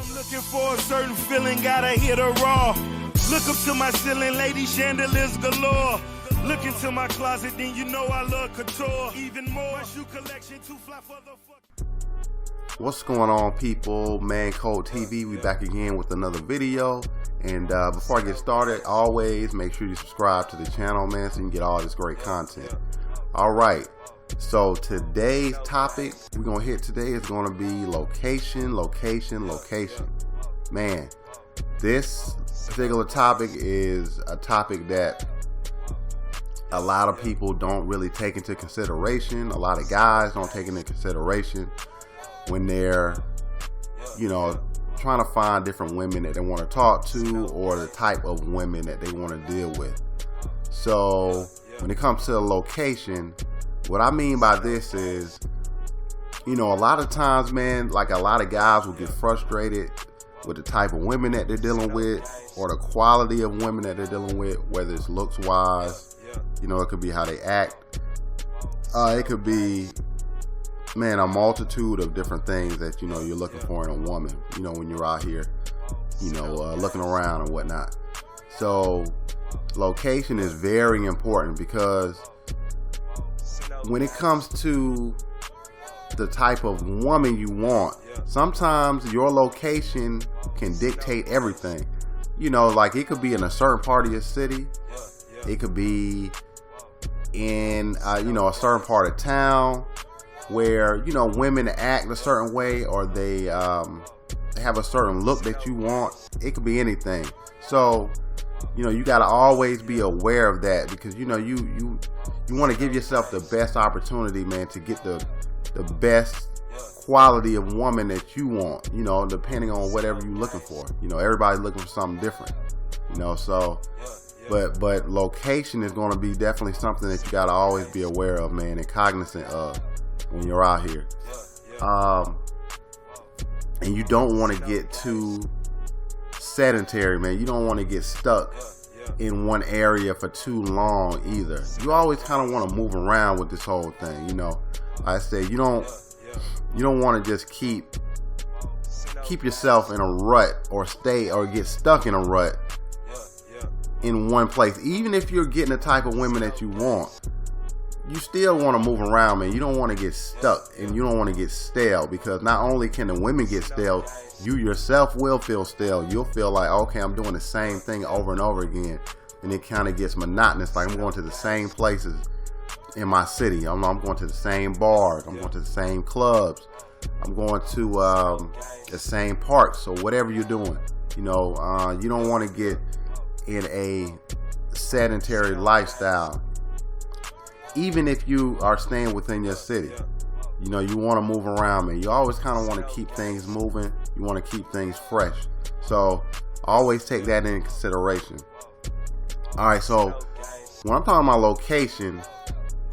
I'm looking for a certain feeling, gotta hit a raw. Look up to my ceiling, lady chandeliers galore. Look into my closet, then you know I love couture. Even more, my shoe collection too fly for the fuck. What's going on, people? ManCodeTV, we back again with another video. And before I get started, always make sure you subscribe to the channel, man, so you can get all this great content. All right, so today's topic we're gonna hit today is gonna be location. Man, this particular topic is a topic that a lot of people don't really take into consideration. A lot of guys don't take into consideration when they're, trying to find different women that they want to talk to, or the type of women that they want to deal with. So when it comes to the location, what I mean by this is, a lot of times, man, like a lot of guys will get frustrated with the type of women that they're dealing with, or the quality of women that they're dealing with, whether it's looks wise, it could be how they act. It could be, man, a multitude of different things that, you're looking for in a woman, when you're out here, looking around and whatnot. So location is very important, because when it comes to the type of woman you want, sometimes your location can dictate everything. Like it could be in a certain part of your city. It could be in, a certain part of town where, women act a certain way, or they have a certain look that you want. It could be anything. So, you got to always be aware of that, because, you want to give yourself the best opportunity, man, to get the best quality of woman that you want, depending on whatever you're looking for. Everybody's looking for something different, so, but location is going to be definitely something that you got to always be aware of, man, and cognizant of when you're out here. And you don't want to get too sedentary, man. You don't want to get stuck in one area for too long either. You always kind of want to move around with this whole thing. Like I said, you don't want to just keep yourself in a rut, or get stuck in a rut in one place. Even if you're getting the type of women that you want, you still want to move around, man. You don't want to get stuck, and you don't want to get stale, because not only can the women get stale, you yourself will feel stale. You'll feel like, okay, I'm doing the same thing over and over again, and it kind of gets monotonous. Like I'm going to the same places in my city. I'm going to the same bars. I'm going to the same clubs. I'm going to the same parks. So whatever you're doing, you don't want to get in a sedentary lifestyle. Even if you are staying within your city, you want to move around, man. You always kind of want to keep things moving. You want to keep things fresh. So always take that into consideration. All right, so when I'm talking about location,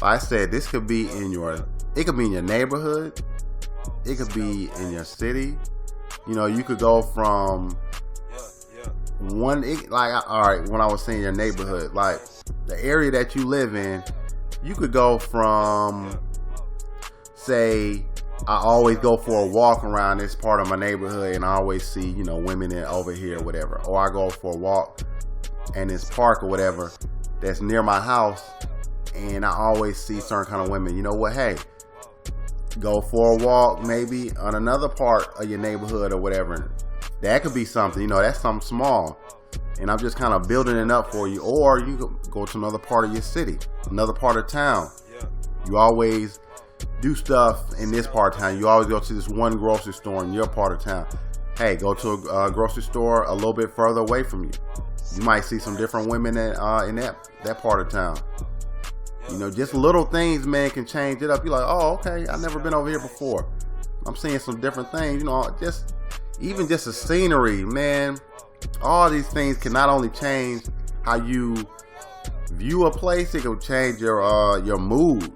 like I said, this could be it could be in your neighborhood. It could be in your city. You could go from all right, when I was saying your neighborhood, like the area that you live in, you could go from, say, I always go for a walk around this part of my neighborhood, and I always see, women over here or whatever. Or I go for a walk in this park or whatever that's near my house, and I always see certain kind of women. You know what? Hey, go for a walk maybe on another part of your neighborhood or whatever. That could be something, that's something small. And I'm just kind of building it up for you. Or you could go to another part of your city, another part of town. You always do stuff in this part of town. You always go to this one grocery store in your part of town. Hey, go to a grocery store a little bit further away from you. You might see some different women in that part of town. Just little things, man, can change it up. You're like, oh, okay, I've never been over here before. I'm seeing some different things, even just the scenery, man. All these things can not only change how you view a place, it can change your mood.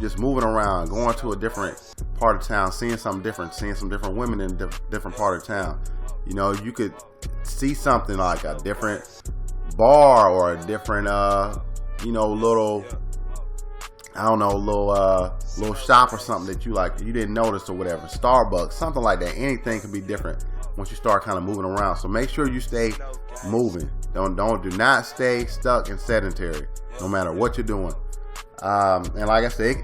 Just moving around, going to a different part of town, seeing some different women in a different part of town. You could see something like a different bar, or a different little I don't know, little shop or something that you didn't notice or whatever. Starbucks, something like that. Anything could be different once you start kind of moving around. So make sure you stay moving. Do not stay stuck and sedentary, no matter what you're doing. And like I said,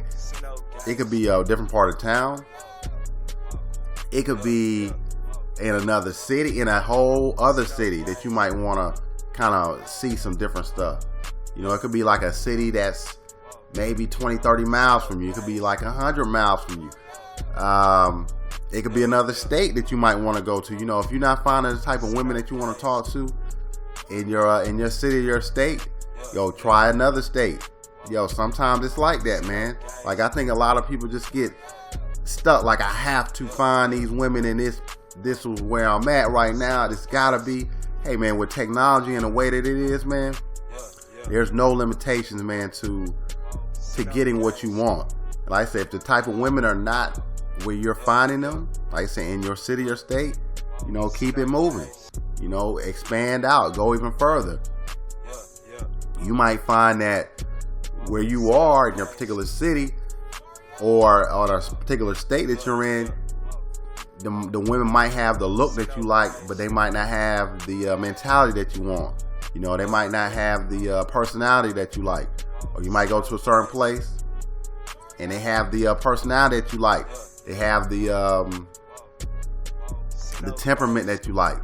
it could be a different part of town. It could be in another city, in a whole other city that you might want to kind of see some different stuff. You know, it could be like a city that's maybe 20, 30 miles from you. It could be like 100 miles from you. It could be another state that you might want to go to. You know, if you're not finding the type of women that you want to talk to in your city, your state, yo, try another state. Yo, sometimes it's like that, man. Like, I think a lot of people just get stuck. Like, I have to find these women in this is where I'm at right now. This gotta be. Hey, man, with technology and the way that it is, man, there's no limitations, man, to getting what you want. Like I said, if the type of women are not where you're finding them, like I say, in your city or state, you know, keep it moving. You know, expand out, go even further. You might find that where you are in your particular city or a particular state that you're in, the women might have the look that you like, but they might not have the mentality that you want. You know, they might not have the personality that you like. Or you might go to a certain place and they have the personality that you like. They have the temperament that you like.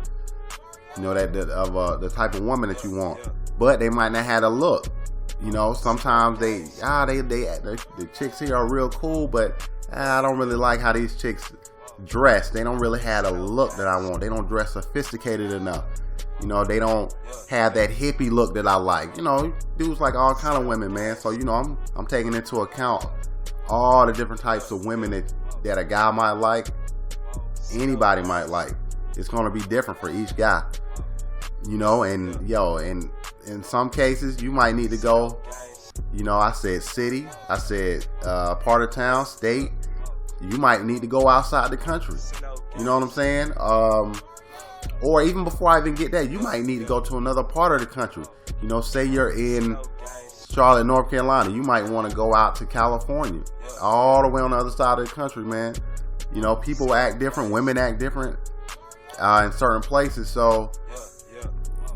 You know, the type of woman that you want. But they might not have the look. You know, sometimes the chicks here are real cool, but I don't really like how these chicks dress. They don't really have a look that I want. They don't dress sophisticated enough. You know, they don't have that hippie look that I like. You know, dudes like all kind of women, man. So, you know, I'm taking into account all the different types of women that a guy might like, anybody might like. It's going to be different for each guy. You know, and in some cases, you might need to go, you know, I said city, I said part of town, state. You might need to go outside the country. You know what I'm saying? Or even before I even get that, you might need to go to another part of the country. You know, say you're in Charlotte, North Carolina. You might want to go out to California, all the way on the other side of the country, man. You know, people act different, women act different in certain places. So,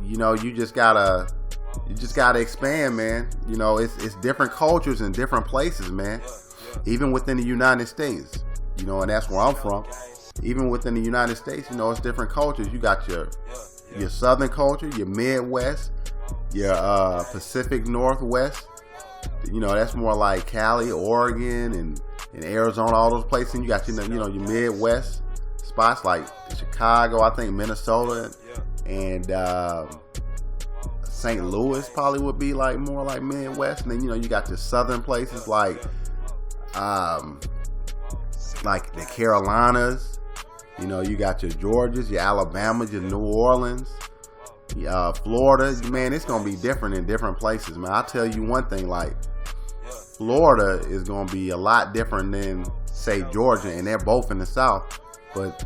you know, you just gotta expand, man. You know, it's different cultures in different places, man. Even within the United States, you know, and that's where I'm from. Even within the United States, you know, it's different cultures. You got your Southern culture, your Midwest, your Pacific Northwest. You know, that's more like Cali, Oregon, and Arizona, all those places. And you got your Midwest spots like Chicago, I think Minnesota, and St. Louis probably would be like more like Midwest. And then, you know, you got your Southern places like the Carolinas. You know, you got your Georgias, your Alabamas, your New Orleans, Florida. Man, it's gonna be different in different places, man. I'll tell you one thing, like Florida is gonna be a lot different than, say, Georgia, and they're both in the South. But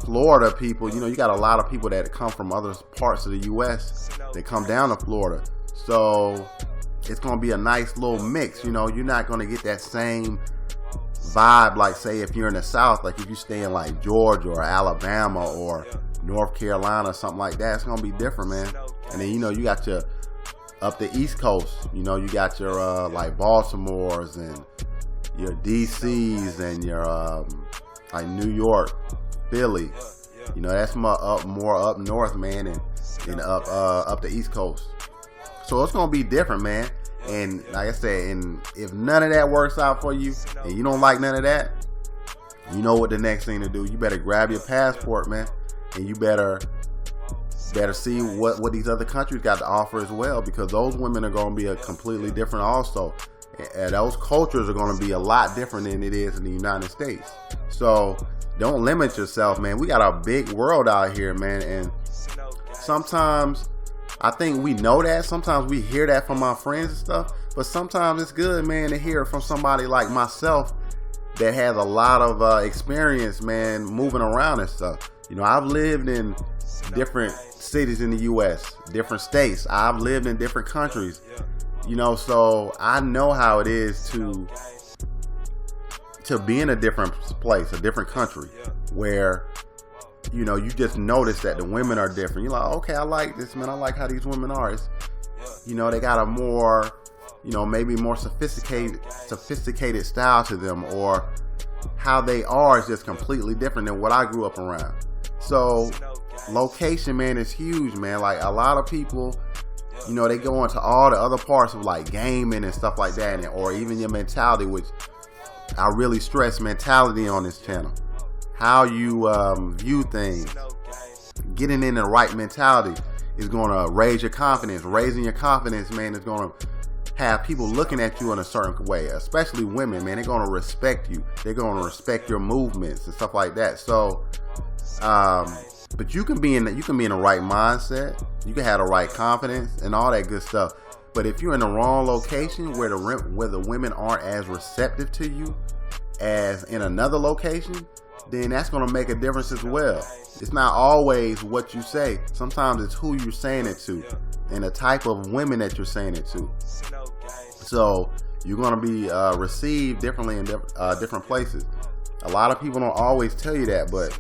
Florida people, you know, you got a lot of people that come from other parts of the U.S. that come down to Florida. So it's gonna be a nice little mix. You know, you're not gonna get that same vibe, like, say, if you're in the South, like if you stay in like Georgia or Alabama or North Carolina, something like that, it's gonna be different, man. And then, you know, you got your up the East Coast, you know, you got your like Baltimore's and your DC's and your like New York, Philly. You know, that's more up north, man, and up the East Coast. So it's gonna be different, man. And like I said, and if none of that works out for you and you don't like none of that, you know what the next thing to do. You better grab your passport, man, and you better see what these other countries got to offer as well, because those women are going to be a completely different also. And those cultures are going to be a lot different than it is in the United States. So don't limit yourself, man. We got a big world out here, man. And sometimes I think we know that. Sometimes we hear that from our friends and stuff. But sometimes it's good, man, to hear it from somebody like myself that has a lot of experience, man, moving around and stuff. You know, I've lived in different cities in the U.S., different states. I've lived in different countries, you know, so I know how it is to be in a different place, a different country, where you just notice that the women are different. You're like, okay, I like this, man. I like how these women are. It's, they got a more, maybe more sophisticated style to them, or how they are is just completely different than what I grew up around. So location, man, is huge, man. Like a lot of people, they go into all the other parts of like gaming and stuff like that, or even your mentality, which I really stress mentality on this channel. How you view things, getting in the right mentality is going to raise your confidence. Raising your confidence, man, is going to have people looking at you in a certain way, especially women, man. They're going to respect you. They're going to respect your movements and stuff like that. So, but you can be in the right mindset. You can have the right confidence and all that good stuff. But if you're in the wrong location where the women aren't as receptive to you as in another location, then that's going to make a difference as well. It's not always what you say. Sometimes it's who you're saying it to and the type of women that you're saying it to. So you're going to be received differently in different places. A lot of people don't always tell you that, but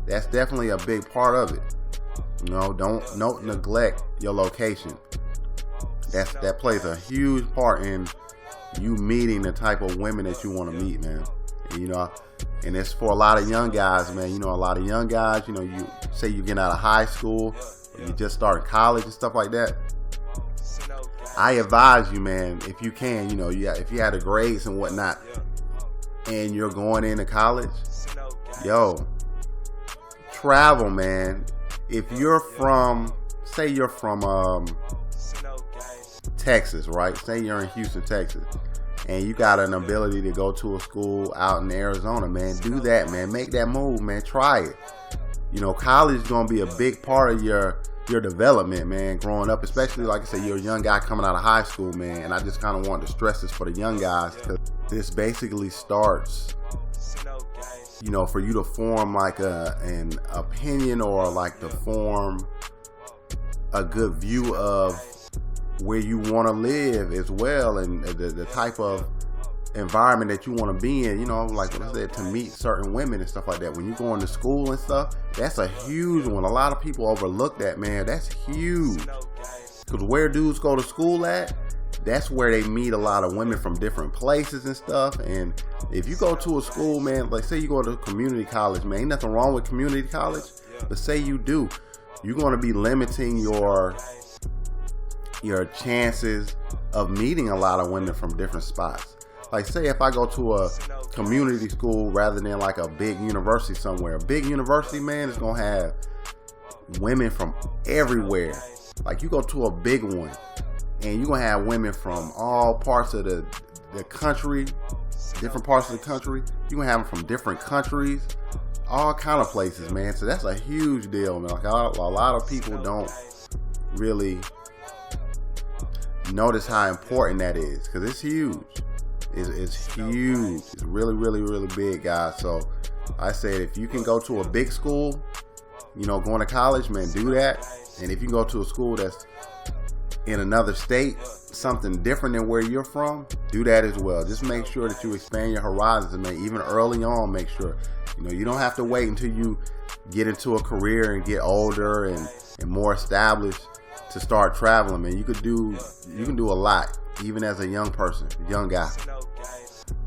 that's definitely a big part of it. Don't neglect your location. That plays a huge part in you meeting the type of women that you want to meet, man. And it's for a lot of young guys, man. A lot of young guys, you say you're getting out of high school, or you just started college and stuff like that. I advise you, man, if you can, if you had the grades and whatnot, and you're going into college, travel, man. If you're from, say you're from Texas, right? Say you're in Houston, Texas, and you got an ability to go to a school out in Arizona, man, do that, man. Make that move, man. Try it. College is going to be a big part of your development, man, growing up, especially, like I said, you're a young guy coming out of high school, man, and I just kind of want to stress this for the young guys, because this basically starts, for you to form like an opinion, or like to form a good view of where you want to live as well, and the type of environment that you want to be in, like what I said, to meet certain women and stuff like that. When you go into school and stuff, that's a huge one. A lot of people overlook that, man. That's huge, because where dudes go to school at, that's where they meet a lot of women from different places and stuff. And if you go to a school, man, like say you go to community college, man, ain't nothing wrong with community college, but say you do, you're going to be limiting your chances of meeting a lot of women from different spots. Like say if I go to a community school rather than like a big university somewhere, a big university, man, is going to have women from everywhere. Like you go to a big one and you're going to have women from all parts of the country, different parts of the country. You're going to have them from different countries, all kind of places, man. So that's a huge deal, man. Like a lot of people don't really notice how important that is, because it's huge. It's huge. It's really, really, really big, guys. So I said, if you can go to a big school, going to college, man, do that. And if you go to a school that's in another state, something different than where you're from, do that as well. Just make sure that you expand your horizons, man. Even early on, make sure you don't have to wait until you get into a career and get older and more established to start traveling, man. You can do a lot, even as a young person, young guy.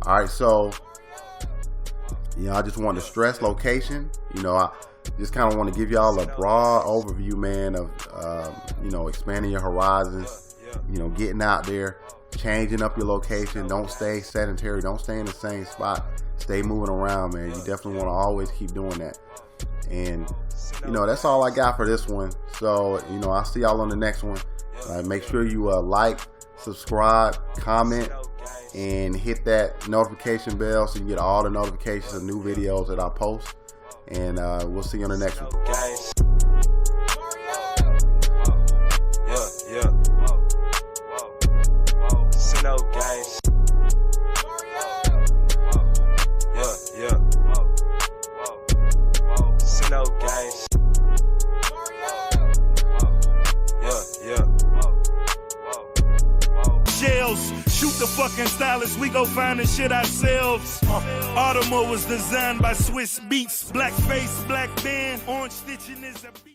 All right, so I just want to stress location. I just kind of want to give y'all a broad overview, man, of expanding your horizons, getting out there, changing up your location. Don't stay sedentary. Don't stay in the same spot. Stay moving around, man. You definitely want to always keep doing that. And that's all I got for this one. So I'll see y'all on the next one. Make sure you like, subscribe, comment, and hit that notification bell so you get all the notifications of new videos that I post. And we'll see you on the next one. Shoot the fucking stylist, we go find the shit ourselves. Audemars was designed by Swiss Beats. Black face, black band, orange stitching is a beat.